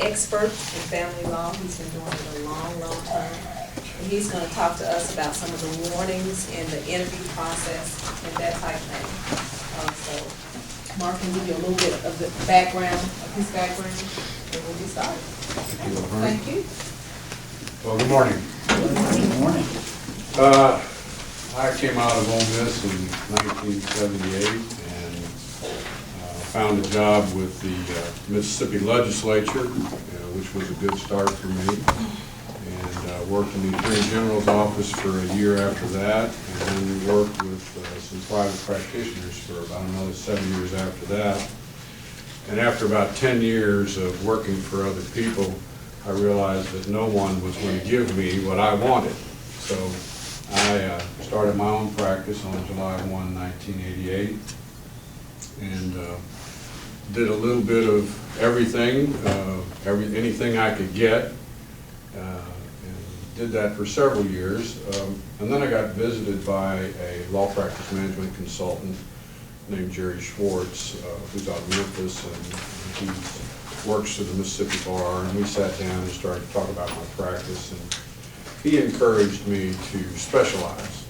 expert in family law. He's been doing it a long, long time. And he's going to talk to us about some of the warnings in the interview process and that type thing. So Mark can give you a little bit of the background, of his background, and we'll get started. Thank you, Laverne. Thank you. Well, good morning. Good morning. I came out of Ole Miss in 1978 and found a job with the Mississippi Legislature, which was a good start for me. And worked in the Attorney General's office for a year after that, and then worked with some private practitioners for about another 7 years after that. And after about 10 years of working for other people, I realized that no one was going to give me what I wanted. So I started my own practice on July 1, 1988, and did a little bit of everything, anything I could get, and did that for several years. And then I got visited by a law practice management consultant named Jerry Schwartz, who's out of Memphis, and he works for the Mississippi Bar, and we sat down and started to talk about my practice, and he encouraged me to specialize.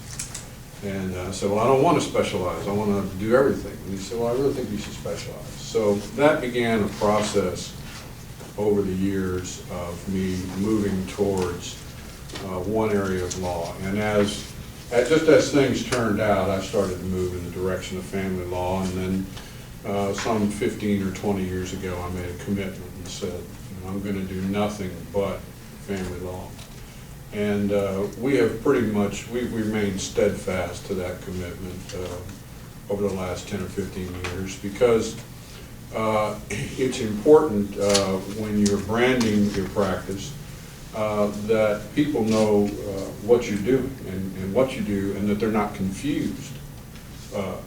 And I said, well, I don't want to specialize, I want to do everything. And he said, well, I really think you should specialize. So that began a process over the years of me moving towards one area of law. And just as things turned out, I started to move in the direction of family law, and then some 15 or 20 years ago, I made a commitment and said, I'm going to do nothing but family law. And we have we've remained steadfast to that commitment over the last 10 or 15 years, because it's important when you're branding your practice that people know what you're doing and what you do, and that they're not confused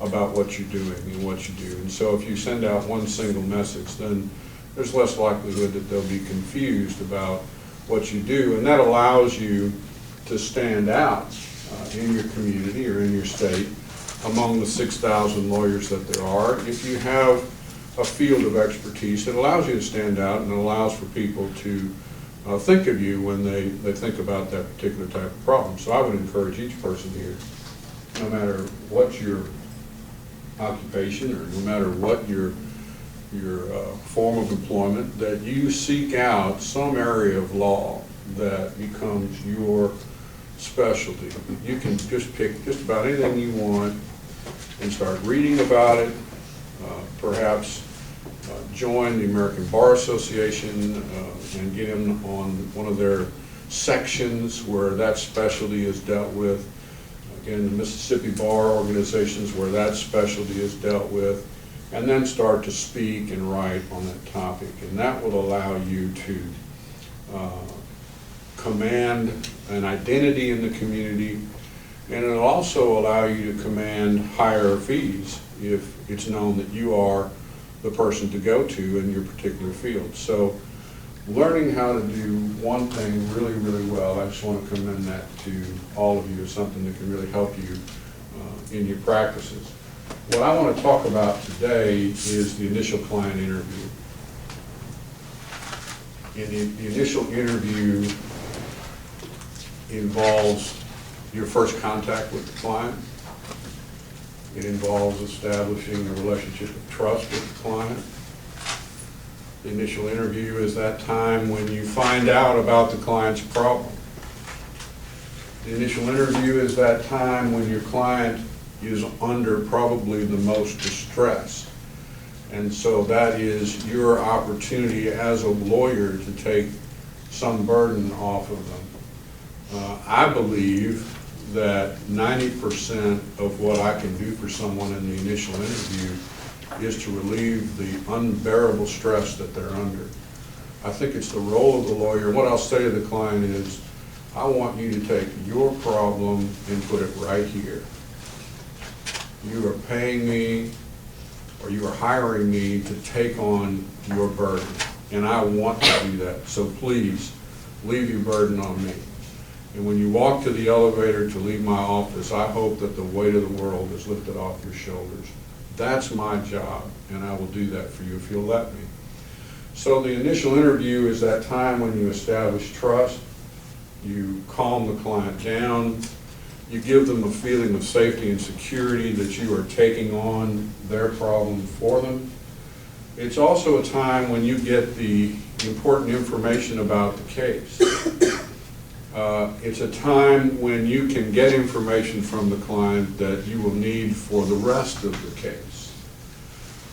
about what you're doing and what you do. And so if you send out one single message, then there's less likelihood that they'll be confused about what you do, and that allows you to stand out in your community or in your state among the 6,000 lawyers that there are. If you have a field of expertise, it allows you to stand out, and it allows for people to think of you when they think about that particular type of problem. So I would encourage each person here, no matter what your occupation or no matter what your form of employment, that you seek out some area of law that becomes your specialty. You can just pick just about anything you want and start reading about it, perhaps join the American Bar Association and get in on one of their sections where that specialty is dealt with. Again, the Mississippi Bar organizations where that specialty is dealt with, and then start to speak and write on that topic. And that will allow you to command an identity in the community, and it'll also allow you to command higher fees if it's known that you are the person to go to in your particular field. So learning how to do one thing really, really well, I just want to commend that to all of you as something that can really help you in your practices. What I want to talk about today is the initial client interview. And the initial interview involves your first contact with the client. It involves establishing a relationship of trust with the client. The initial interview is that time when you find out about the client's problem. The initial interview is that time when your client is under probably the most distress. And so that is your opportunity as a lawyer to take some burden off of them. I believe that 90% of what I can do for someone in the initial interview is to relieve the unbearable stress that they're under. I think it's the role of the lawyer. What I'll say to the client is, I want you to take your problem and put it right here. You are paying me, or you are hiring me to take on your burden, and I want to do that. So please, leave your burden on me. And when you walk to the elevator to leave my office, I hope that the weight of the world is lifted off your shoulders. That's my job, and I will do that for you if you'll let me. So the initial interview is that time when you establish trust, you calm the client down, you give them a feeling of safety and security that you are taking on their problem for them. It's also a time when you get the important information about the case. It's a time when you can get information from the client that you will need for the rest of the case.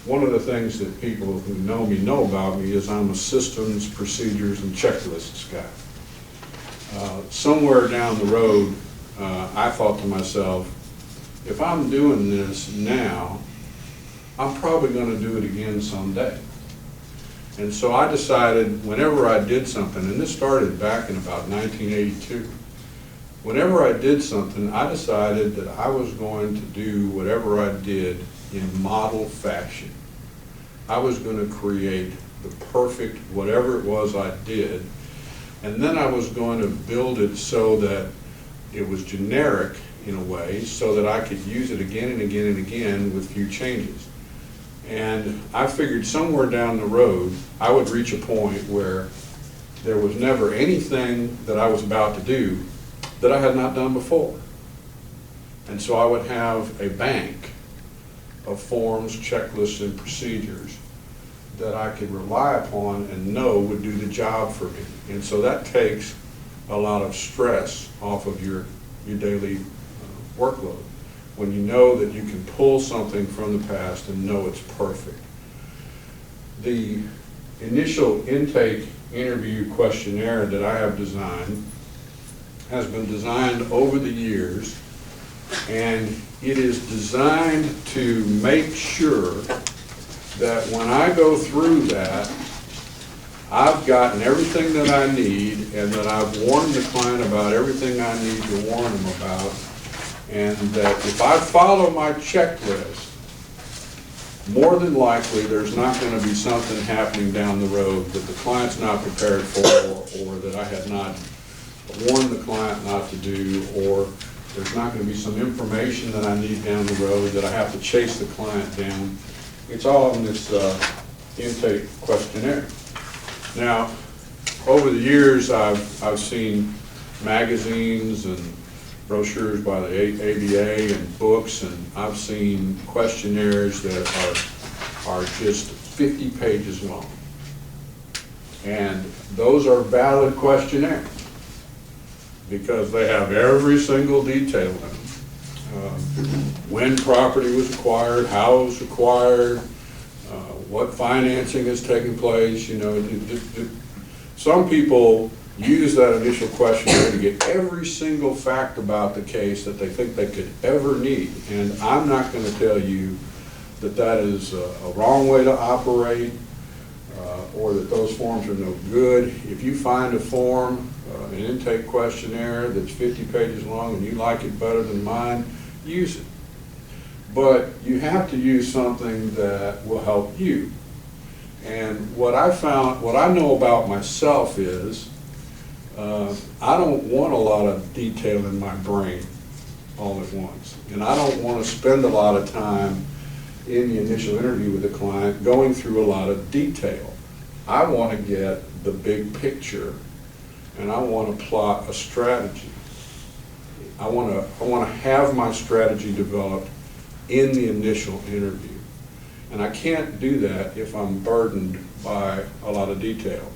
One of the things that people who know me know about me is I'm a systems, procedures, and checklists guy. Somewhere down the road, I thought to myself, if I'm doing this now, I'm probably going to do it again someday. And so I decided whenever I did something, and this started back in about 1982, whenever I did something, I decided that I was going to do whatever I did in model fashion. I was going to create the perfect whatever it was I did, and then I was going to build it so that it was generic in a way, so that I could use it again and again and again with few changes. And I figured somewhere down the road, I would reach a point where there was never anything that I was about to do that I had not done before. And so I would have a bank of forms, checklists, and procedures that I could rely upon and know would do the job for me. And so that takes a lot of stress off of your daily workload, when you know that you can pull something from the past and know it's perfect. The initial intake interview questionnaire that I have designed has been designed over the years, and it is designed to make sure that when I go through that, I've gotten everything that I need, and that I've warned the client about everything I need to warn them about, and that if I follow my checklist, more than likely there's not going to be something happening down the road that the client's not prepared for, or that I had not warned the client not to do, or there's not going to be some information that I need down the road that I have to chase the client down. It's all in this intake questionnaire. Now, over the years, I've seen magazines and brochures by the ABA and books, and I've seen questionnaires that are just 50 pages long. And those are valid questionnaires because they have every single detail in them. When property was acquired, how it was acquired, what financing is taking place. You know, some people use that initial questionnaire to get every single fact about the case that they think they could ever need. And I'm not going to tell you that that is a wrong way to operate, or that those forms are no good. If you find a form, an intake questionnaire that's 50 pages long and you like it better than mine, use it. But you have to use something that will help you. And what I found, what I know about myself is, I don't want a lot of detail in my brain all at once. And I don't want to spend a lot of time in the initial interview with the client going through a lot of detail. I want to get the big picture, and I want to plot a strategy. I want to have my strategy developed in the initial interview. And I can't do that if I'm burdened by a lot of detail.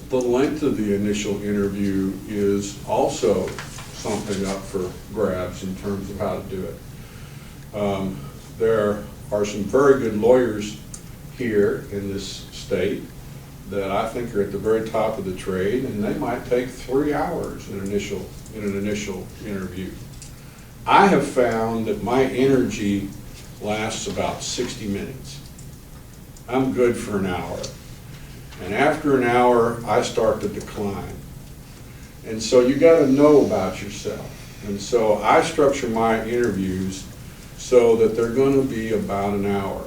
The length of the initial interview is also something up for grabs in terms of how to do it. There are some very good lawyers here in this state that I think are at the very top of the trade, and they might take 3 hours in an initial interview. I have found that my energy lasts about 60 minutes. I'm good for an hour. And after an hour, I start to decline. And so you got to know about yourself. And so I structure my interviews so that they're going to be about an hour.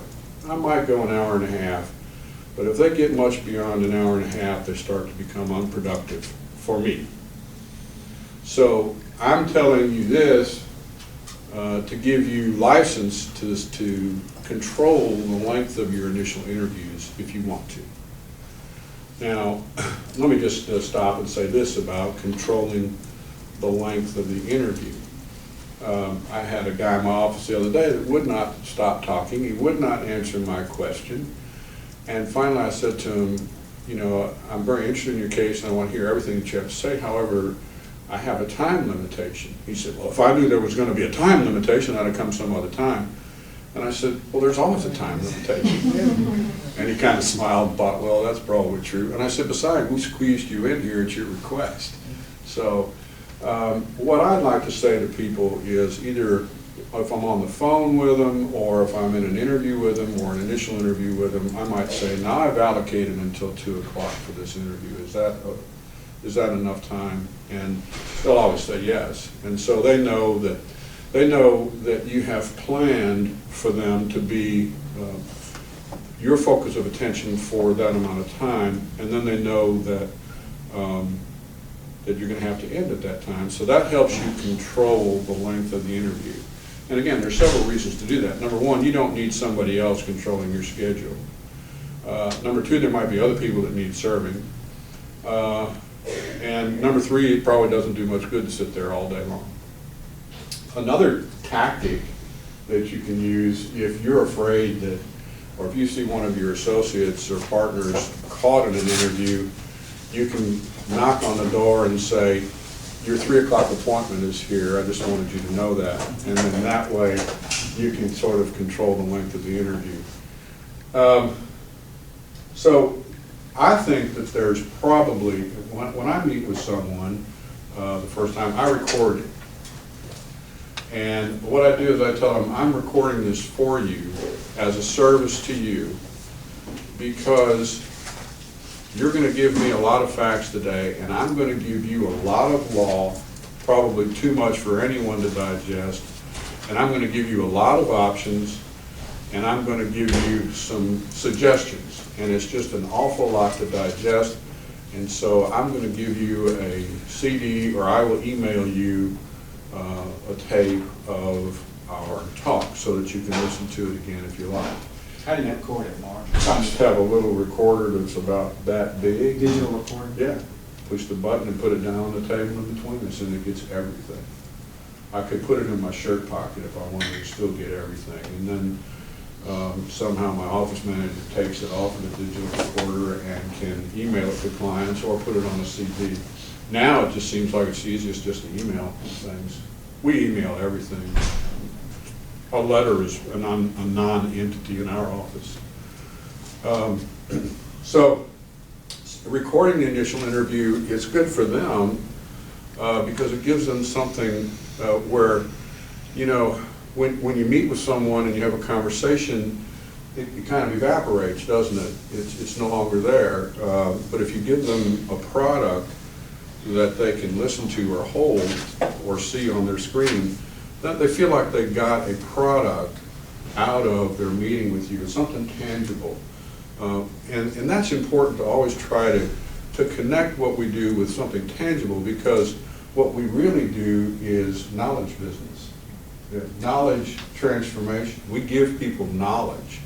I might go an hour and a half, but if they get much beyond an hour and a half, they start to become unproductive for me. So I'm telling you this to give you license to control the length of your initial interviews if you want to. Now, let me just stop and say this about controlling the length of the interview. I had a guy in my office the other day that would not stop talking. He would not answer my question. And finally I said to him, you know, I'm very interested in your case and I want to hear everything that you have to say. However, I have a time limitation. He said, well, if I knew there was going to be a time limitation, I'd have come some other time. And I said, well, there's always a time limitation. And he kind of smiled and thought, well, that's probably true. And I said, besides, we squeezed you in here at your request. So what I'd like to say to people is either if I'm on the phone with them or if I'm in an interview with them or an initial interview with them, I might say, now I've allocated until 2 o'clock for this interview. Is that enough time? And they'll always say yes. And so they know that you have planned for them to be your focus of attention for that amount of time, and then they know that that you're going to have to end at that time. So that helps you control the length of the interview. And again, there's several reasons to do that. Number one, you don't need somebody else controlling your schedule. Number two, there might be other people that need serving. And number three, it probably doesn't do much good to sit there all day long. Another tactic that you can use if you're afraid that, or if you see one of your associates or partners caught in an interview, you can knock on the door and say, your 3 o'clock appointment is here, I just wanted you to know that. And then that way you can sort of control the length of the interview. So I think that there's probably, when I meet with someone the first time, I record it. And what I do is I tell them, I'm recording this for you as a service to you because you're going to give me a lot of facts today and I'm going to give you a lot of law, probably too much for anyone to digest, and I'm going to give you a lot of options and I'm going to give you some suggestions. And it's just an awful lot to digest, and so I'm going to give you a CD or I will email you a tape of our talk so that you can listen to it again if you like. How do you record it, Mark? I just have a little recorder that's about that big. Digital recorder? Yeah. Push the button and put it down on the table in between us and it gets everything. I could put it in my shirt pocket if I wanted to still get everything. And then somehow my office manager takes it off of the digital recorder and can email it to clients or put it on a CD. Now it just seems like it's easiest just to email things. We email everything. A letter is a non-entity in our office. So recording the initial interview is good for them because it gives them something where, you know, when you meet with someone and you have a conversation, it kind of evaporates, doesn't it? It's no longer there. But if you give them a product that they can listen to or hold or see on their screen, that they feel like they got a product out of their meeting with you, something tangible. And that's important to always try to connect what we do with something tangible, because what we really do is knowledge business, knowledge transformation. We give people knowledge,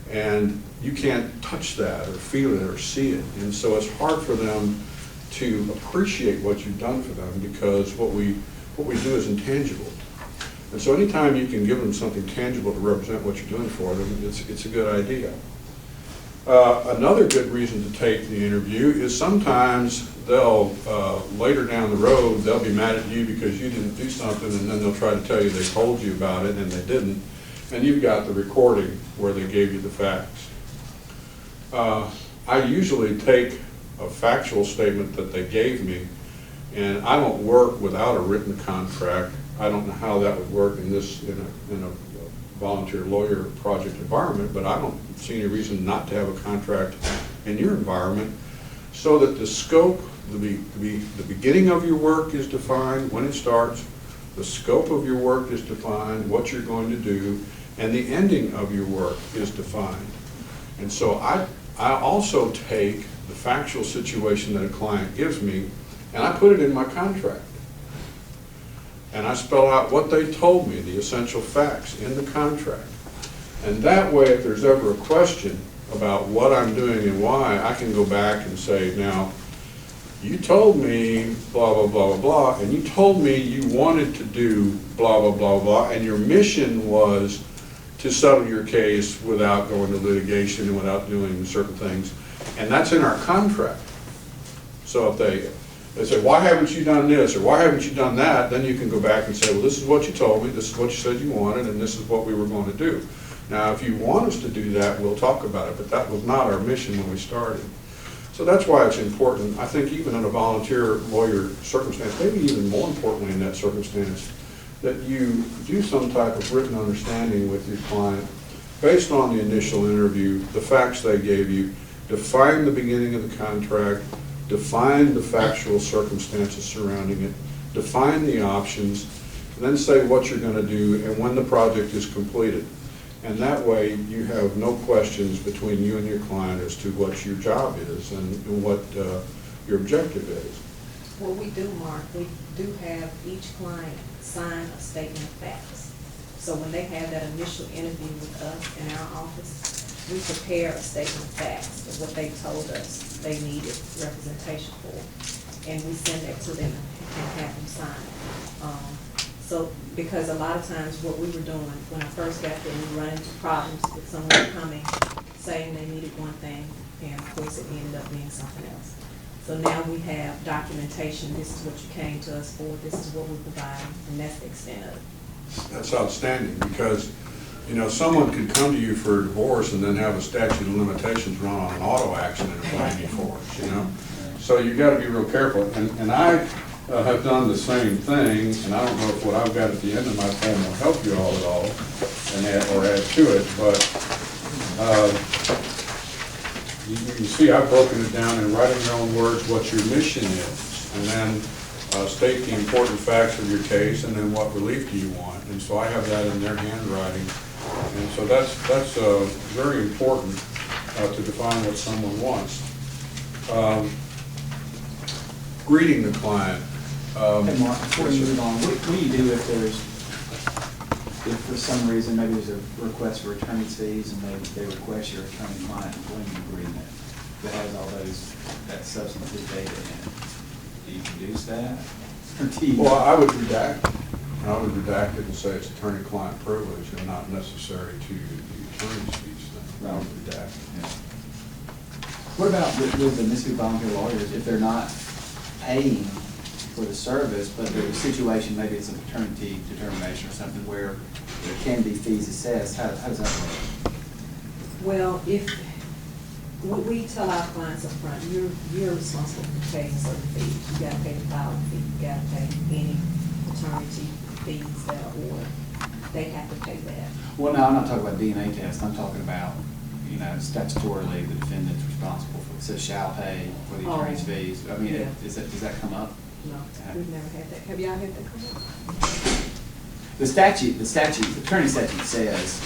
and you can't touch that or feel it or see it. And so it's hard for them to appreciate what you've done for them because what we do is intangible. And so anytime you can give them something tangible to represent what you're doing for them, it's a good idea. Another good reason to take the interview is sometimes they'll, later down the road, they'll be mad at you because you didn't do something, and then they'll try to tell you they told you about it and they didn't. And you've got the recording where they gave you the facts. I usually take a factual statement that they gave me, and I don't work without a written contract. I don't know how that would work in a volunteer lawyer project environment, but I don't see any reason not to have a contract in your environment, so that the scope, the beginning of your work is defined, when it starts, the scope of your work is defined, what you're going to do, and the ending of your work is defined. And so I also take the factual situation that a client gives me, and I put it in my contract. And I spell out what they told me, the essential facts in the contract. And that way, if there's ever a question about what I'm doing and why, I can go back and say, now, you told me blah, blah, blah, blah, blah, and you told me you wanted to do blah, blah, blah, blah, and your mission was to settle your case without going to litigation and without doing certain things. And that's in our contract. So if they say, why haven't you done this, or why haven't you done that, then you can go back and say, well, this is what you told me, this is what you said you wanted, and this is what we were going to do. Now, if you want us to do that, we'll talk about it, but that was not our mission when we started. So that's why it's important, I think even in a volunteer lawyer circumstance, maybe even more importantly in that circumstance, that you do some type of written understanding with your client based on the initial interview, the facts they gave you, define the beginning of the contract, define the factual circumstances surrounding it, define the options, and then say what you're going to do and when the project is completed. And that way you have no questions between you and your client as to what your job is and what your objective is. What we do, Mark, we do have each client sign a statement of facts. So when they have that initial interview with us in our office, we prepare a statement of facts of what they told us they needed representation for. And we send that to them and have them sign it. So, because a lot of times what we were doing, when I first got there, we run into problems with someone coming, saying they needed one thing, and of course it ended up being something else. So now we have documentation, this is what you came to us for, this is what we provide, and that's the extent of it. That's outstanding, because, you know, someone could come to you for a divorce and then have a statute of limitations run on an auto accident and blame you for it, you know? So you've got to be real careful. And I have done the same thing, and I don't know if what I've got at the end of my form will help you all at all, and add to it, but you can see I've broken it down in writing your own words what your mission is, and then state the important facts of your case, and then what relief do you want. And so I have that in their handwriting, and so that's very important to define what someone wants. Greeting the client. Hey, Mark, before you move on, what do you do if for some reason, maybe there's a request for attorney's fees and they request your attorney-client employment agreement that has all that substantive data in it? Do you produce that? Or do you? Well, I would redact it. I would redact it and say it's attorney-client privilege and not necessary to the attorney's fees thing. I would redact it. Yeah. What about with the Mississippi volunteer lawyers, if they're not paying for the service, but there's a situation, maybe it's a paternity determination or something where there can be fees assessed, how does that work? Well, if, we tell our clients up front, you're responsible for paying certain fees. You gotta pay the filing fee, you gotta pay any paternity fees that are ordered. They have to pay that. Well, no, I'm not talking about DNA tests, I'm talking about, you know, statutorily, the defendant's responsible for, it says shall pay for the attorney's fees. I mean, Yeah. does that come up? No, we've never had that. Have y'all had that come up? The attorney statute says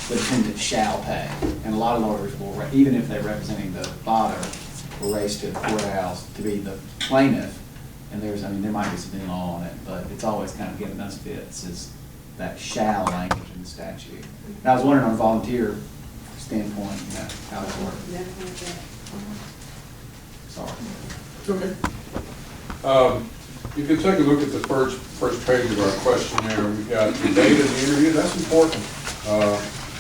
the defendant shall pay, and a lot of lawyers will, even if they're representing the father, will race to the courthouse to be the plaintiff, and there might be some new law on it, but it's always kind of given us fits, is that shall language in the statute. And I was wondering on a volunteer standpoint, you know, how that works. Never had that. Sorry. You can take a look at the first page of our questionnaire. We've got the date of the interview. That's important.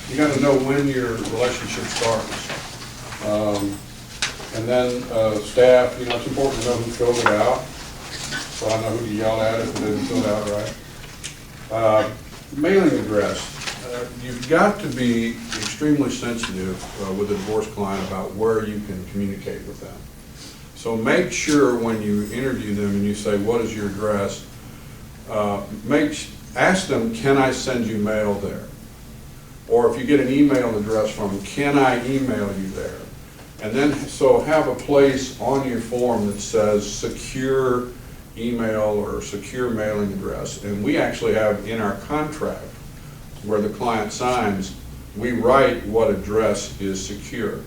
You got to know when your relationship starts. And then staff, you know, it's important to know who filled it out, so I know who to yell at if it didn't fill it out right. Mailing address. You've got to be extremely sensitive with a divorce client about where you can communicate with them. So make sure when you interview them and you say, what is your address, ask them, can I send you mail there? Or if you get an email address from them, can I email you there? And then, so have a place on your form that says secure email or secure mailing address. And we actually have in our contract where the client signs, we write what address is secure.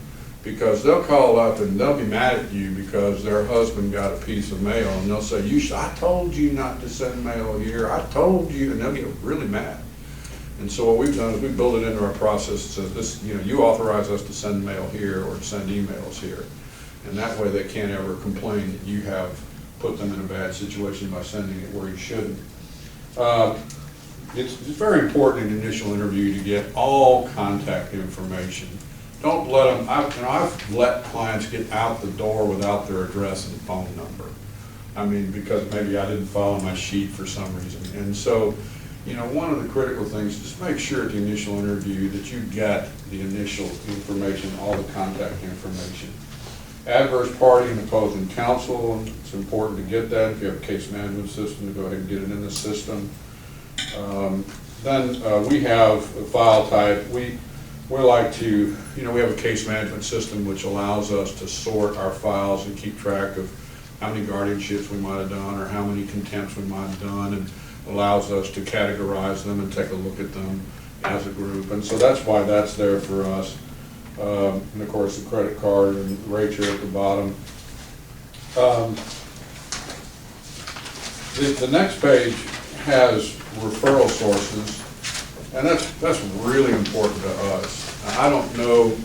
because they'll call up and they'll be mad at you because their husband got a piece of mail, and they'll say, I told you not to send mail here, I told you, and they'll get really mad. And so what we've done is we build it into our process that says this, you authorize us to send mail here or to send emails here. And that way they can't ever complain that you have put them in a bad situation by sending it where you shouldn't. It's very important in the initial interview to get all contact information. Don't let them, I've let clients get out the door without their address and phone number. I mean, because maybe I didn't follow my sheet for some reason. And so, one of the critical things, just make sure at the initial interview that you get the initial information, all the contact information. Adverse party and opposing counsel, it's important to get that. If you have a case management system, to go ahead and get it in the system. Then we have a file type. We like to, we have a case management system which allows us to sort our files and keep track of how many guardianships we might have done or how many contempts we might have done, and allows us to categorize them and take a look at them as a group. And so that's why that's there for us. And of course the credit card and rates are at the bottom. The next page has referral sources, and that's really important to us. I don't know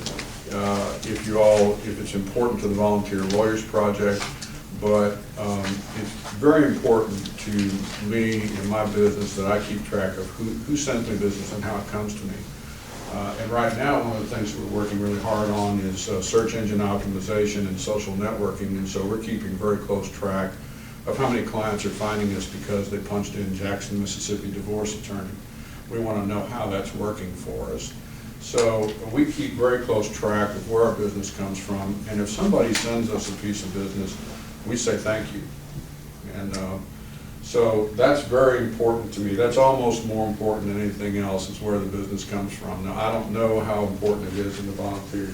if it's important to the Volunteer Lawyers Project, but it's very important to me in my business that I keep track of who sends me business and how it comes to me. And right now, one of the things that we're working really hard on is search engine optimization and social networking, and so we're keeping very close track of how many clients are finding us because they punched in Jackson, Mississippi divorce attorney. We want to know how that's working for us. So we keep very close track of where our business comes from, and if somebody sends us a piece of business, we say thank you. And so that's very important to me. That's almost more important than anything else, is where the business comes from. Now, I don't know how important it is in the Volunteer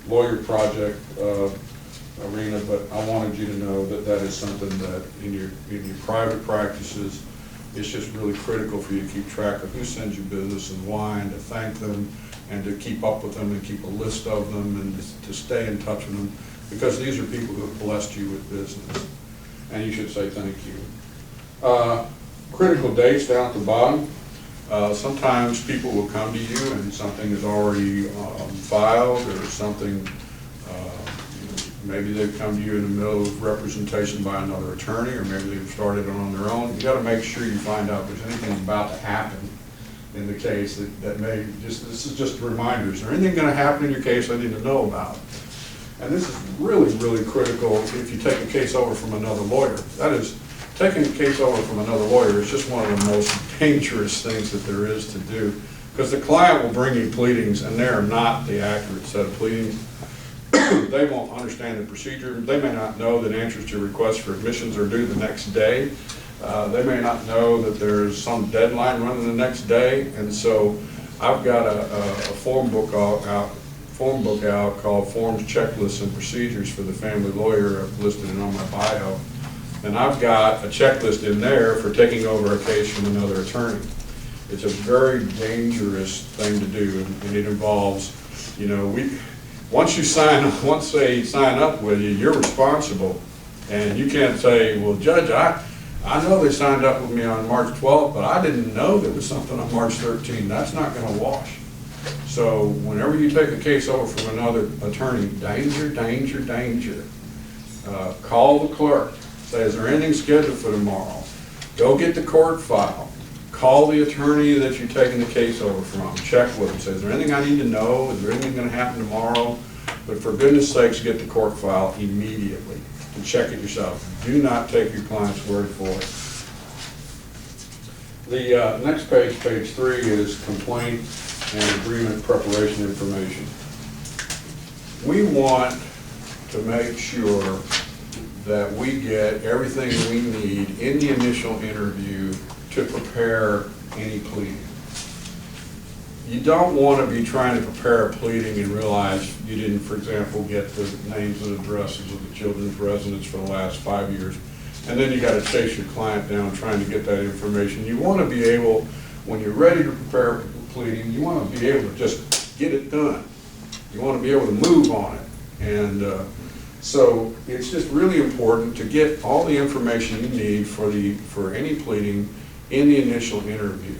Lawyer Project arena, but I wanted you to know that that is something that in your private practices, it's just really critical for you to keep track of who sends you business and why, and to thank them, and to keep up with them and keep a list of them, and to stay in touch with them, because these are people who have blessed you with business, and you should say thank you. Critical dates down at the bottom. Sometimes people will come to you and something is already filed, or something, maybe they've come to you in the middle of representation by another attorney, or maybe they've started it on their own. You got to make sure you find out if there's anything about to happen in the case that may this is just a reminder. Is there anything going to happen in your case I need to know about? And this is really, really critical if you take a case over from another lawyer. That is, taking a case over from another lawyer is just one of the most dangerous things that there is to do, because the client will bring you pleadings and they are not the accurate set of pleadings. They won't understand the procedure. They may not know that answers to requests for admissions are due the next day. They may not know that there's some deadline running the next day. And so I've got a form book out called Forms, Checklists, and Procedures for the Family Lawyer. I've listed it on my bio. And I've got a checklist in there for taking over a case from another attorney. It's a very dangerous thing to do, and it involves, once they sign up with you, you're responsible. And you can't say, well, Judge, I know they signed up with me on March 12th, but I didn't know there was something on March 13th. That's not going to wash. So whenever you take a case over from another attorney, danger, danger, danger. Call the clerk. Say, is there anything scheduled for tomorrow? Go get the court file. Call the attorney that you're taking the case over from. Check with them. Say, is there anything I need to know? Is there anything going to happen tomorrow? But for goodness sakes, get the court file immediately and check it yourself. Do not take your client's word for it. The next page, page 3, is complaint and agreement preparation information. We want to make sure that we get everything we need in the initial interview to prepare any pleading. You don't want to be trying to prepare a pleading and realize you didn't, for example, get the names and addresses of the children's residents for the last 5 years, and then you got to chase your client down trying to get that information. You want to be able, when you're ready to prepare a pleading, you want to be able to just get it done. You want to be able to move on it. And so it's just really important to get all the information you need for any pleading in the initial interview.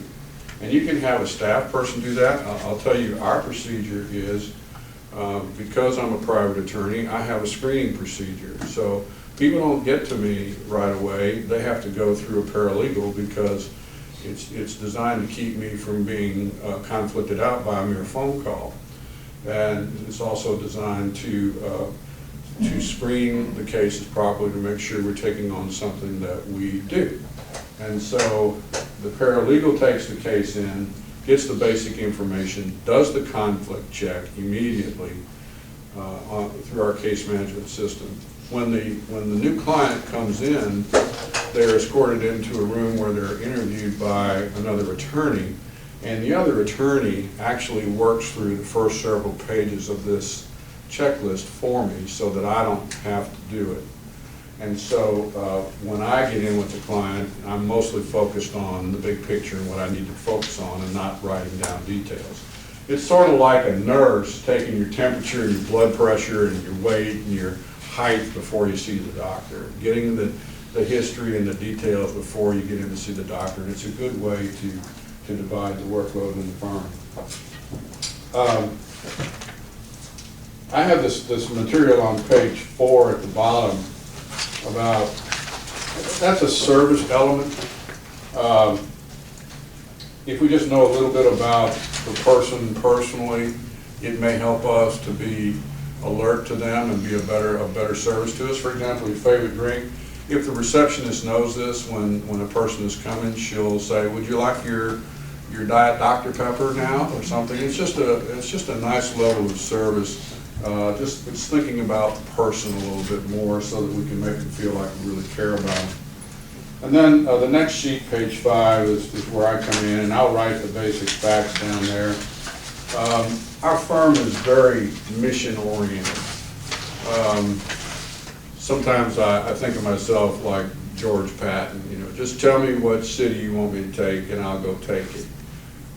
And you can have a staff person do that. I'll tell you, our procedure is, because I'm a private attorney, I have a screening procedure. So people don't get to me right away. They have to go through a paralegal because it's designed to keep me from being conflicted out by a mere phone call. And it's also designed to screen the cases properly to make sure we're taking on something that we do. And so the paralegal takes the case in, gets the basic information, does the conflict check immediately through our case management system. When the new client comes in, they're escorted into a room where they're interviewed by another attorney, and the other attorney actually works through the first several pages of this checklist for me so that I don't have to do it. And so when I get in with the client, I'm mostly focused on the big picture and what I need to focus on and not writing down details. It's sort of like a nurse taking your temperature and your blood pressure and your weight and your height before you see the doctor, getting the history and the details before you get in to see the doctor. And it's a good way to divide the workload in the firm. I have this material on page 4 at the bottom about, that's a service element. If we just know a little bit about the person personally, it may help us to be alert to them and be a better service to us. For example, your favorite drink, if the receptionist knows this, when a person is coming, she'll say, "Would you like your Diet Dr. Pepper now?" or something. It's just a nice level of service. Just thinking about the person a little bit more so that we can make them feel like we really care about them. And then the next sheet, page 5, is where I come in, and I'll write the basic facts down there. Our firm is very mission-oriented. Sometimes I think of myself like George Patton, just tell me what city you want me to take and I'll go take it.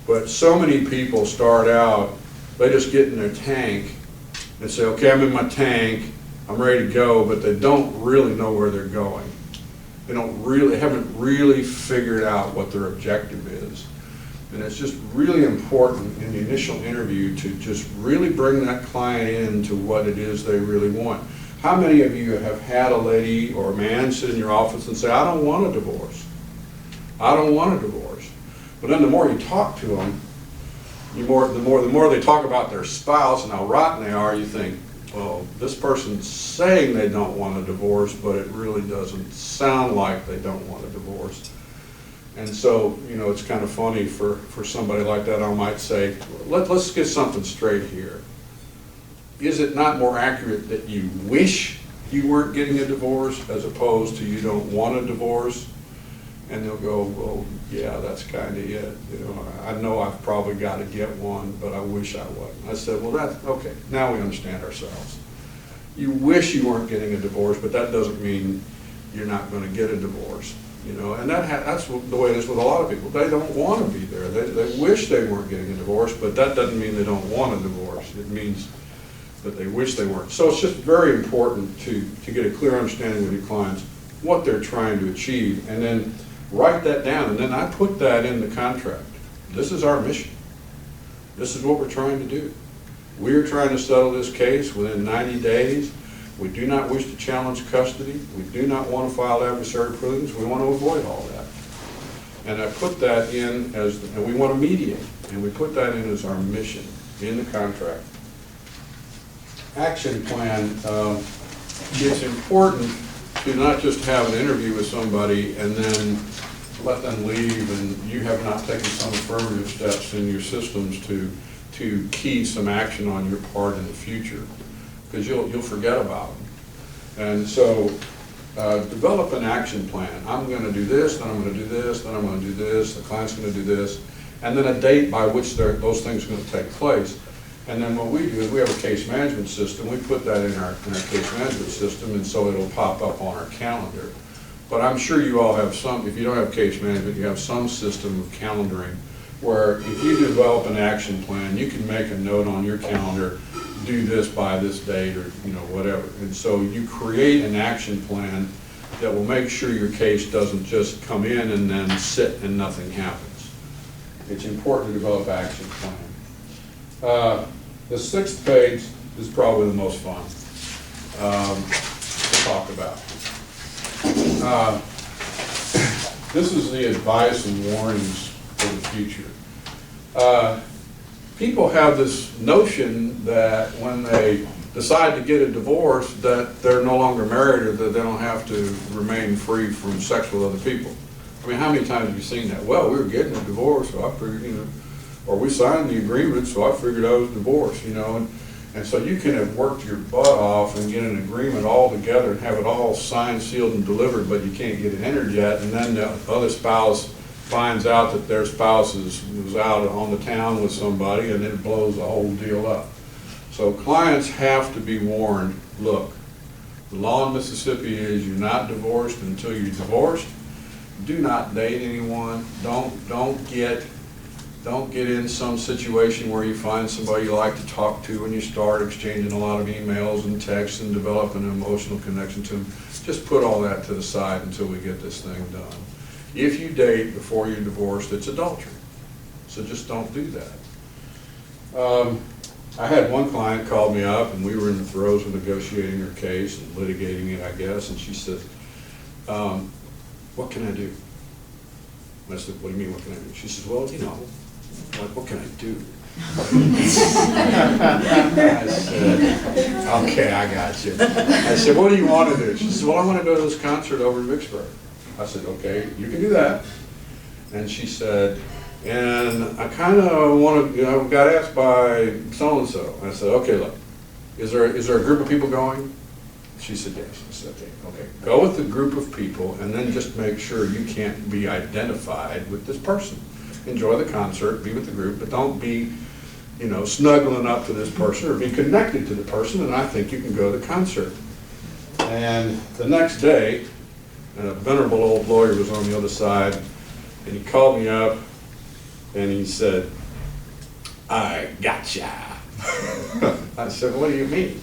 But so many people start out, they just get in their tank and say, okay, I'm in my tank, I'm ready to go, but they don't really know where they're going. They haven't really figured out what their objective is. And it's just really important in the initial interview to just really bring that client into what it is they really want. How many of you have had a lady or a man sit in your office and say, I don't want a divorce. I don't want a divorce. But then the more you talk to them, the more they talk about their spouse and how rotten they are, you think, well, this person's saying they don't want a divorce, but it really doesn't sound like they don't want a divorce. And so, it's kind of funny for somebody like that. I might say, let's get something straight here. Is it not more accurate that you wish you weren't getting a divorce as opposed to you don't want a divorce? And they'll go, well, yeah, that's kind of it. I know I've probably got to get one, but I wish I wasn't. I said, well, that's okay. Now we understand ourselves. You wish you weren't getting a divorce, but that doesn't mean you're not going to get a divorce. And that's the way it is with a lot of people. They don't want to be there. They wish they weren't getting a divorce, but that doesn't mean they don't want a divorce. It means that they wish they weren't. So it's just very important to get a clear understanding with your clients what they're trying to achieve, and then write that down, and then I put that in the contract. This is our mission. This is what we're trying to do. We are trying to settle this case within 90 days. We do not wish to challenge custody. We do not want to file adversary proceedings. We want to avoid all that. And I put that in and we want to mediate, and we put that in as our mission in the contract. Action plan, it's important to not just have an interview with somebody and then let them leave and you have not taken some affirmative steps in your systems to key some action on your part in the future, because you'll forget about them. And so develop an action plan. I'm going to do this, then I'm going to do this, then I'm going to do this, the client's going to do this, and then a date by which those things are going to take place. And then what we do is we have a case management system. We put that in our case management system, and so it'll pop up on our calendar. But I'm sure you all have some, if you don't have case management, you have some system of calendaring where if you develop an action plan, you can make a note on your calendar, do this by this date, or, you know, whatever. And so you create an action plan that will make sure your case doesn't just come in and then sit and nothing happens. It's important to develop action plan. The 6th page is probably the most fun to talk about. This is the advice and warnings for the future. People have this notion that when they decide to get a divorce, that they're no longer married, or that they don't have to remain free from sex with other people. I mean, how many times have you seen that? Well, we were getting a divorce, so I figured, you know, or we signed the agreement, so I figured I was divorced, you know. And so you can have worked your butt off and get an agreement all together and have it all signed, sealed, and delivered, but you can't get it entered yet. And then the other spouse finds out that their spouse was out on the town with somebody, and it blows the whole deal up. So clients have to be warned, look, the law in Mississippi is you're not divorced until you're divorced. Do not date anyone. Don't get in some situation where you find somebody you like to talk to and you start exchanging a lot of emails and texts and develop an emotional connection to them. Just put all that to the side until we get this thing done. If you date before you're divorced, it's adultery. So just don't do that. I had one client call me up, and we were in the throes of negotiating her case and litigating it, I guess, and she said, what can I do? And I said, what do you mean, what can I do? She says, well, you know, like, what can I do? I said, okay, I got you. I said, what do you want to do? She said, well, I want to go to this concert over in Vicksburg. I said, okay, you can do that. And she said, and I kind of want to, you know, got asked by so-and-so. I said, okay, look, is there a group of people going? She said, yes. I said, okay, go with the group of people, and then just make sure you can't be identified with this person. Enjoy the concert, be with the group, but don't be, you know, snuggling up to this person, or be connected to the person, and I think you can go to the concert. And the next day, and a venerable old lawyer was on the other side, and he called me up, and he said, I gotcha. I said, what do you mean?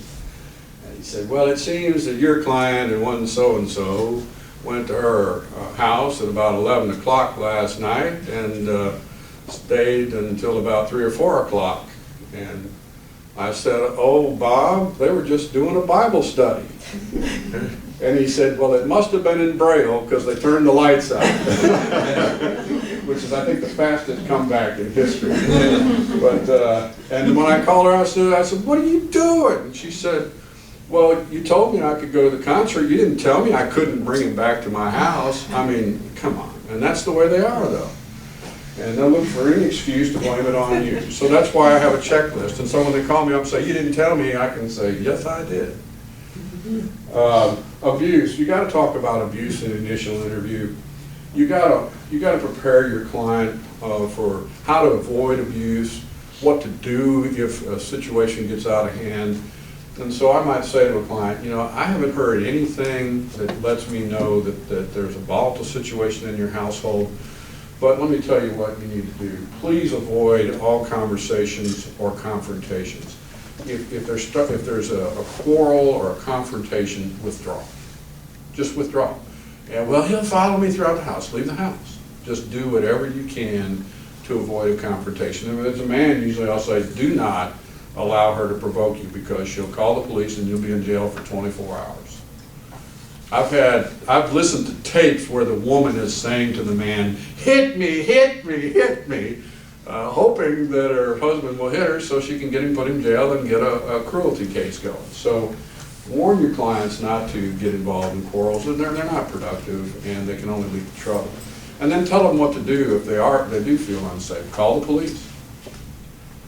And he said, well, it seems that your client and one so-and-so went to her house at about 11 o'clock last night and stayed until about 3 or 4 o'clock. And I said, oh, Bob, they were just doing a Bible study. And he said, well, it must have been in Braille because they turned the lights out. Which is, I think, the fastest comeback in history. But, and when I called her, I said, what are you doing? And she said, well, you told me I could go to the concert. You didn't tell me I couldn't bring him back to my house. I mean, come on. And that's the way they are, though. And they'll look for any excuse to blame it on you. So that's why I have a checklist. And so when they call me up and say, you didn't tell me, I can say, yes, I did. Abuse. You got to talk about abuse in the initial interview. You got to prepare your client for how to avoid abuse, what to do if a situation gets out of hand. And so I might say to a client, you know, I haven't heard anything that lets me know that there's a volatile situation in your household, but let me tell you what you need to do. Please avoid all conversations or confrontations. If there's a quarrel or a confrontation, withdraw. Just withdraw. And well, he'll follow me throughout the house. Leave the house. Just do whatever you can to avoid a confrontation. And as a man, usually I'll say, do not allow her to provoke you, because she'll call the police and you'll be in jail for 24 hours. I've listened to tapes where the woman is saying to the man, hit me, hit me, hit me, hoping that her husband will hit her so she can get him put in jail and get a cruelty case going. So warn your clients not to get involved in quarrels, and they're not productive and they can only lead to trouble. And then tell them what to do if they do feel unsafe. Call the police.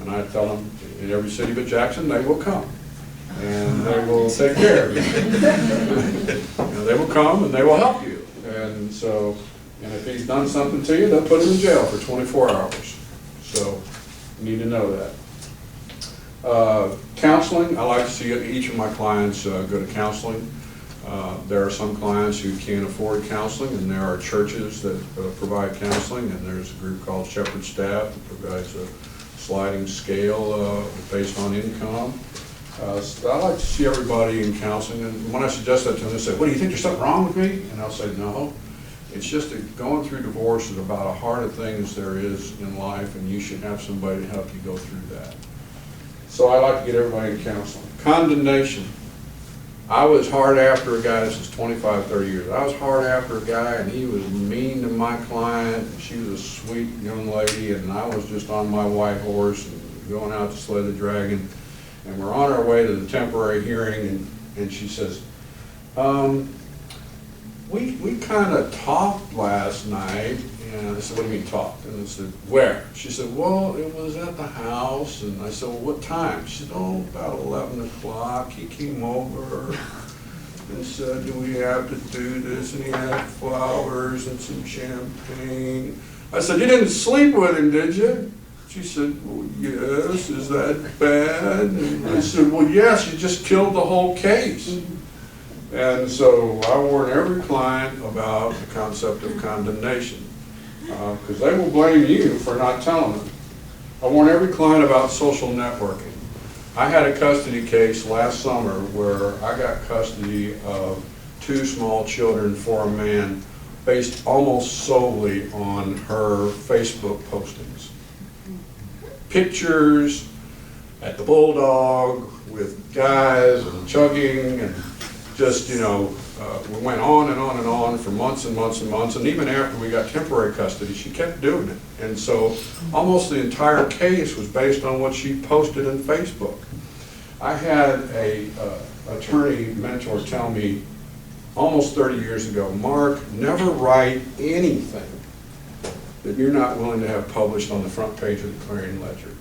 And I tell them, in every city but Jackson, they will come. And they will take care of you. You know, they will come and they will help you. And so, and if he's done something to you, they'll put him in jail for 24 hours. So, you need to know that. Counseling, I like to see each of my clients go to counseling. There are some clients who can't afford counseling, and there are churches that provide counseling, and there's a group called Shepherd Staff that provides a sliding scale based on income. So I like to see everybody in counseling, and when I suggest that to them, they say, "What, do you think there's something wrong with me?" And I'll say, "No. It's just that going through divorce is about as hard a thing as there is in life, and you should have somebody to help you go through that." So I like to get everybody in counseling. Condemnation. I was hard after a guy, this is 25, 30 years. I was hard after a guy, and he was mean to my client, and she was a sweet young lady, and I was just on my white horse and going out to slay the dragon. And we're on our way to the temporary hearing, and she says, we kind of talked last night. And I said, "What do you mean talked?" And I said, "Where?" She said, "Well, it was at the house." And I said, "Well, what time?" She said, "Oh, about 11 o'clock. He came over and said, do we have to do this?" And he had flowers and some champagne. I said, "You didn't sleep with him, did you?" She said, "Well, yes. Is that bad?" And I said, "Well, yes, you just killed the whole case." And so I warn every client about the concept of condemnation, because they will blame you for not telling them. I warn every client about social networking. I had a custody case last summer where I got custody of 2 small children for a man based almost solely on her Facebook postings. Pictures at the Bulldog with guys and chugging, and just, we went on and on and on for months and months and months, and even after we got temporary custody, she kept doing it. And so almost the entire case was based on what she posted on Facebook. I had a attorney mentor tell me almost 30 years ago, "Mark, never write anything that you're not willing to have published on the front page of the Clarion Ledger."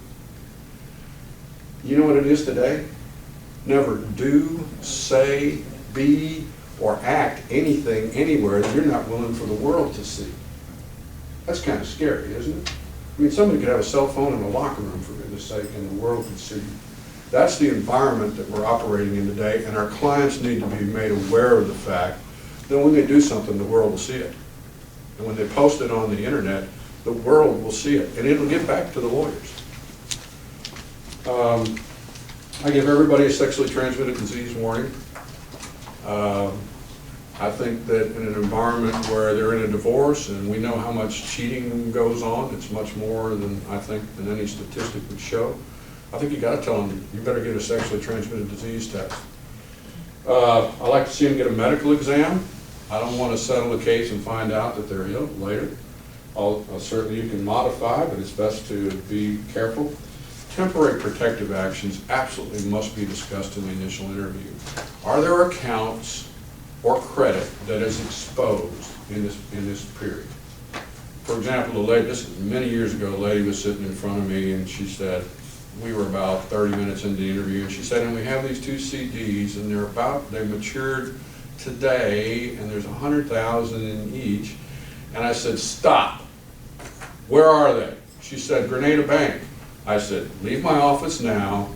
You know what it is today? Never do, say, be, or act anything anywhere that you're not willing for the world to see. That's kind of scary, isn't it? I mean, somebody could have a cell phone in a locker room, for goodness sake, and the world could see. That's the environment that we're operating in today, and our clients need to be made aware of the fact that when they do something, the world will see it. And when they post it on the internet, the world will see it, and it'll get back to the lawyers. I give everybody a sexually transmitted disease warning. I think that in an environment where they're in a divorce and we know how much cheating goes on, it's much more than any statistic would show. I think you got to tell them, you better get a sexually transmitted disease test. I like to see them get a medical exam. I don't want to settle a case and find out that they're ill later. Certainly you can modify, but it's best to be careful. Temporary protective actions absolutely must be discussed in the initial interview. Are there accounts or credit that is exposed in this period? For example, this is many years ago, a lady was sitting in front of me and she said, we were about 30 minutes into the interview, and she said, "And we have these 2 CDs and they matured today, and there's 100,000 in each." And I said, "Stop. Where are they?" She said, "Grenada Bank." I said, "Leave my office now,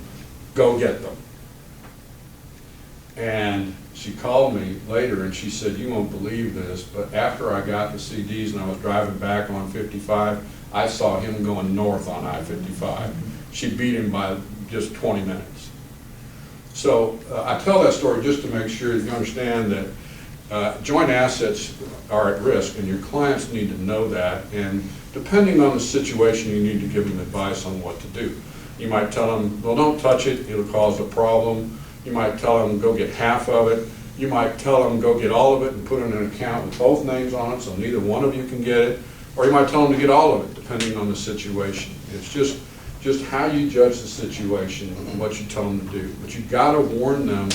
go get them." And she called me later and she said, "You won't believe this, but after I got the CDs and I was driving back on 55, I saw him going north on I-55. She beat him by just 20 minutes. So I tell that story just to make sure that you understand that joint assets are at risk, and your clients need to know that. And depending on the situation, you need to give them advice on what to do. You might tell them, "Well, don't touch it, it'll cause a problem." You might tell them, "Go get half of it." You might tell them, "Go get all of it and put it in an account with both names on it so neither one of you can get it." Or you might tell them to get all of it, depending on the situation. It's just how you judge the situation and what you tell them to do. But you've got to warn them.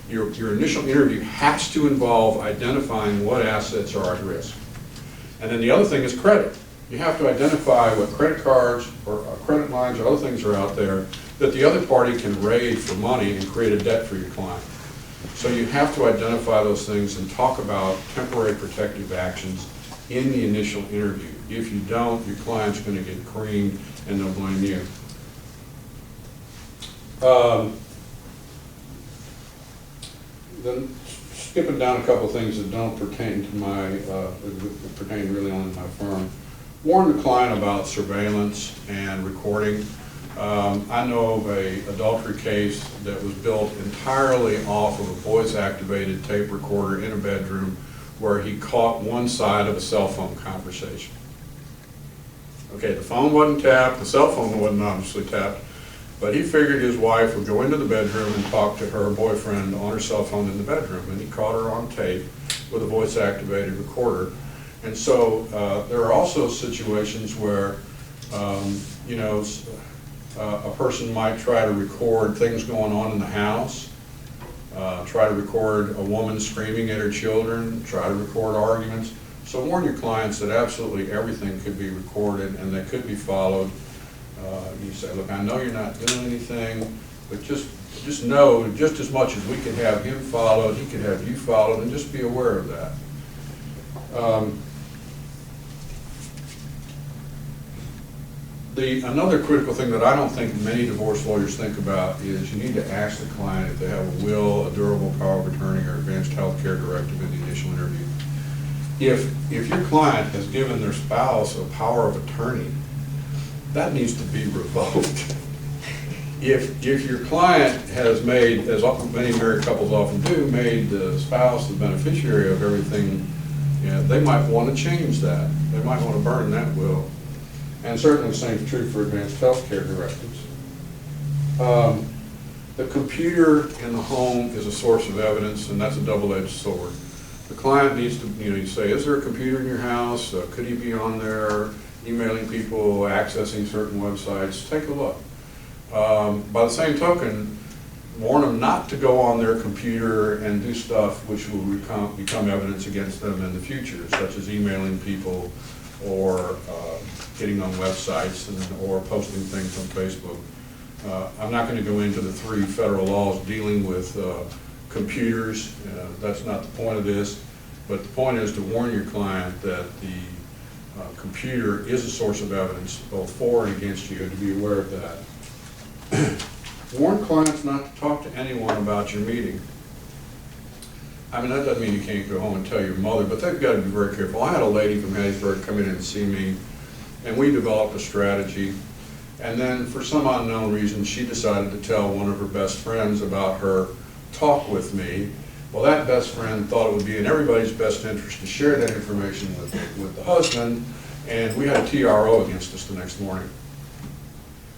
Your initial interview has to involve identifying what assets are at risk. And then the other thing is credit. You have to identify what credit cards or credit lines or other things are out there that the other party can raise for money and create a debt for your client. So you have to identify those things and talk about temporary protective actions in the initial interview. If you don't, your client's going to get creamed and they'll blame you. Then skipping down a couple of things that don't pertain to pertain really only to my firm. Warn the client about surveillance and recording. I know of a adultery case that was built entirely off of a voice-activated tape recorder in a bedroom where he caught one side of a cell phone conversation. Okay, the phone wasn't tapped, the cell phone wasn't obviously tapped, but he figured his wife would go into the bedroom and talk to her boyfriend on her cell phone in the bedroom, and he caught her on tape with a voice-activated recorder. And so there are also situations where, you know, a person might try to record things going on in the house, try to record a woman screaming at her children, try to record arguments. So warn your clients that absolutely everything could be recorded and they could be followed. You say, look, I know you're not doing anything, but just know, just as much as we could have him followed, he could have you followed, and just be aware of that. Another critical thing that I don't think many divorce lawyers think about is you need to ask the client if they have a will, a durable power of attorney, or advanced health care directive in the initial interview. If your client has given their spouse a power of attorney, that needs to be revoked. If your client has made, as many married couples often do, made the spouse the beneficiary of everything, you know, they might want to change that. They might want to burn that will. And certainly the same is true for advanced health care directives. The computer in the home is a source of evidence, and that's a double-edged sword. The client needs to, you say, is there a computer in your house? Could he be on there emailing people, accessing certain websites? Take a look. By the same token, warn them not to go on their computer and do stuff which will become evidence against them in the future, such as emailing people or getting on websites or posting things on Facebook. I'm not going to go into the 3 federal laws dealing with computers. That's not the point of this, but the point is to warn your client that the computer is a source of evidence both for and against you, and to be aware of that. Warn clients not to talk to anyone about your meeting. I mean, that doesn't mean you can't go home and tell your mother, but they've got to be very careful. I had a lady from Hattiesburg come in and see me, and we developed a strategy. And then for some unknown reason, she decided to tell one of her best friends about her talk with me. Well, that best friend thought it would be in everybody's best interest to share that information with the husband, and we had a TRO against us the next morning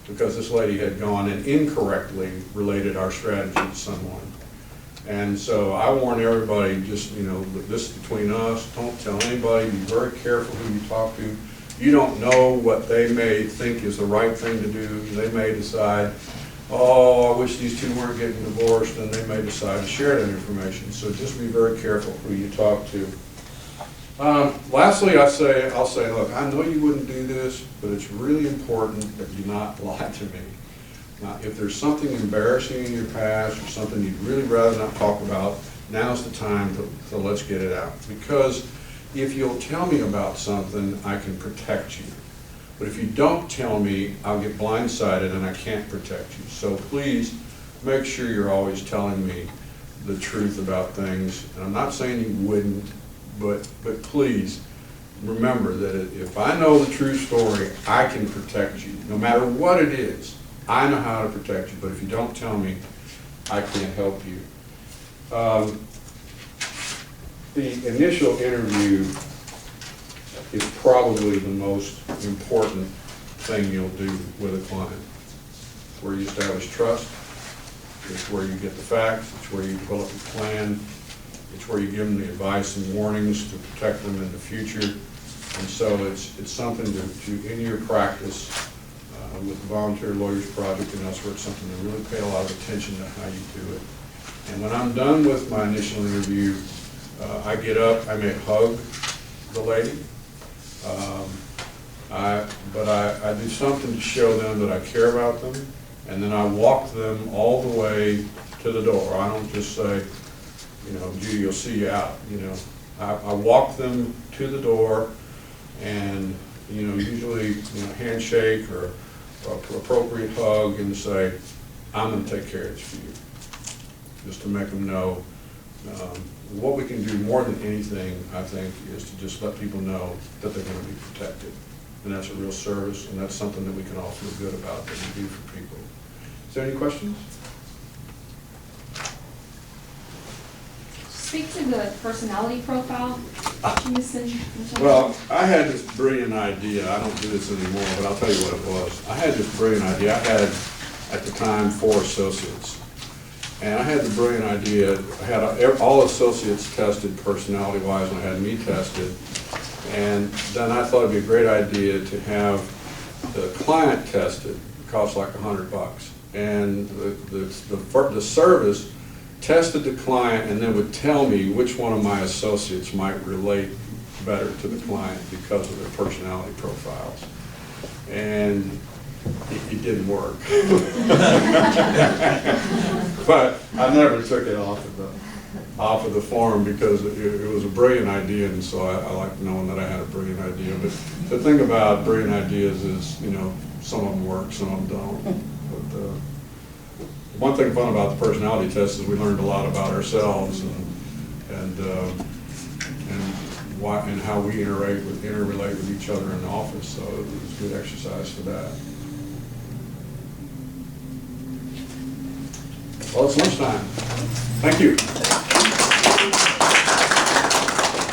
because this lady had gone and incorrectly related our strategy to someone. And so I warn everybody, just, this is between us, don't tell anybody, be very careful who you talk to. You don't know what they may think is the right thing to do. They may decide, oh, I wish these two weren't getting divorced, and they may decide to share that information. So just be very careful who you talk to. Lastly, I'll say, look, I know you wouldn't do this, but it's really important that you not lie to me. Now, if there's something embarrassing in your past or something you'd really rather not talk about, now's the time to let's get it out. Because if you'll tell me about something, I can protect you. But if you don't tell me, I'll get blindsided and I can't protect you. So please make sure you're always telling me the truth about things. And I'm not saying you wouldn't, but please remember that if I know the true story, I can protect you. No matter what it is, I know how to protect you. But if you don't tell me, I can't help you. The initial interview is probably the most important thing you'll do with a client. It's where you establish trust. It's where you get the facts. It's where you develop a plan. It's where you give them the advice and warnings to protect them in the future. And so it's something to in your practice with the Volunteer Lawyers Project and elsewhere, it's something to really pay a lot of attention to how you do it. And when I'm done with my initial interview, I get up, I may hug the lady, but I do something to show them that I care about them, and then I walk them all the way to the door. I don't just say, Judy, you'll see you out. I walk them to the door, and usually handshake or appropriate hug, and say, I'm going to take care of this for you, just to make them know. What we can do more than anything, I think, is to just let people know that they're going to be protected. and that's a real service, and that's something that we can all feel good about that we do for people. Is there any questions? Speak to the personality profile, Mr. Well, I had this brilliant idea, I don't do this anymore, but I'll tell you what it was. I had this brilliant idea, I had, at the time, 4 associates. And I had the brilliant idea, I had all associates tested personality-wise, and I had me tested. And then I thought it'd be a great idea to have the client tested. It costs like $100. And the service tested the client and then would tell me which one of my associates might relate better to the client because of their personality profiles. And it didn't work. But I never took it off of the form because it was a brilliant idea, and so I like knowing that I had a brilliant idea. But the thing about brilliant ideas is, you know, some of them work, some of them don't. But one thing fun about the personality test is we learned a lot about ourselves and why and how we interrelate with each other in the office. So it was good exercise for that. Well, it's lunchtime. Thank you.